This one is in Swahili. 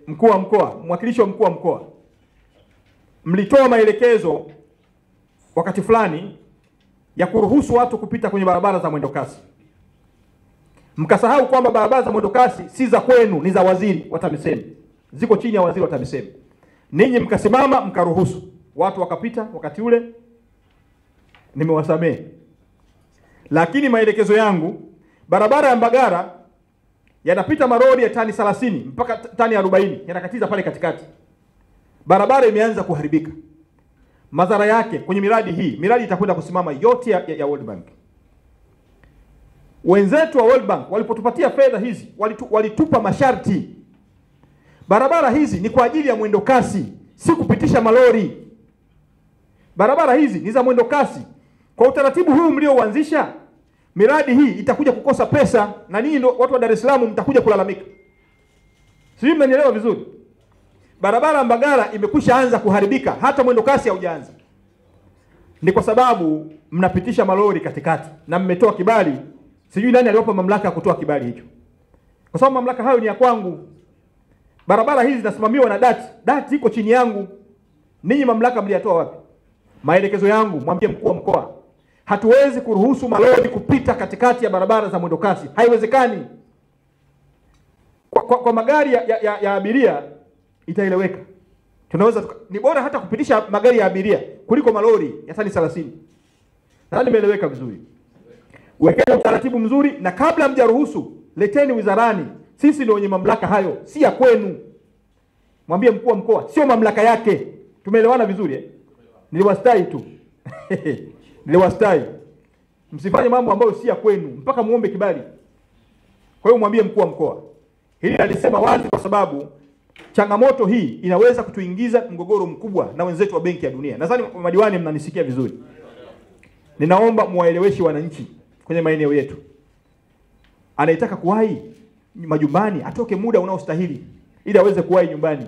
Mkuu wa mkoa, mwakilishi wa mkuu wa mkoa, mlitoa maelekezo wakati fulani ya kuruhusu watu kupita kwenye barabara za mwendo kasi. Mkasahau kwamba barabara za mwendo kasi si za kwenu, ni za waziri wa TAMISEMI. Ziko chini ya waziri wa TAMISEMI. Ninyi mkasimama mkaruhusu watu wakapita wakati ule, nimewasamehe. Lakini maelekezo yangu, barabara ya Mbagara yanapita maroli ya tani 30 mpaka tani 40 yanakatiza pale katikati. Barabara imeanza kuharibika. Madhara yake kwenye miradi hii, miradi itakwenda kusimama yote ya World Bank. Wenzetu wa World Bank walipotupatia fedha hizi, walitupa masharti. Barabara hizi ni kwa ajili ya mwendo kasi, si kupitisha malori. Barabara hizi ni za mwendo kasi. Kwa utaratibu huu mliouanzisha, miradi hii itakuja kukosa pesa, na ninyi ndio watu wa Dar es Salaam mtakuja kulalamika. Sijui mnanielewa vizuri. Barabara Mbagara imekwisha anza kuharibika, hata mwendo kasi haujaanza. Ni kwa sababu mnapitisha malori katikati na mmetoa kibali. Sijui nani aliwapa mamlaka ya kutoa kibali hicho. Kwa sababu mamlaka hayo ni ya kwangu. Barabara hizi zinasimamiwa na DART. DART iko chini yangu. Ninyi mamlaka mliyatoa wapi? Maelekezo yangu, mwambie mkuu wa mkoa, hatuwezi kuruhusu malori kupita katikati ya barabara za mwendo kasi. Haiwezekani. Kwa magari ya abiria itaeleweka. Tunaweza ni bora hata kupitisha magari ya abiria kuliko malori ya tani 30. Na nimeeleweka vizuri. Wekeni utaratibu mzuri, na kabla mjaruhusu leteni wizarani. Sisi ndio wenye mamlaka hayo, si ya kwenu. Mwambie mkuu wa mkoa, sio mamlaka yake. Tumeelewana vizuri eh? Niliwastai tu. Niliwastai. Msifanye mambo ambayo si ya kwenu mpaka muombe kibali. Kwa hiyo mwambie mkuu wa mkoa. Hili alisema wazi kwa sababu changamoto hii inaweza kutuingiza mgogoro mkubwa na wenzetu wa Benki ya Dunia. Nadhani madiwani mnanisikia vizuri. Ninaomba muwaeleweshe wananchi kwenye maeneo yetu. Anayetaka kuwahi majumbani atoke muda unaostahili ili aweze kuwahi nyumbani.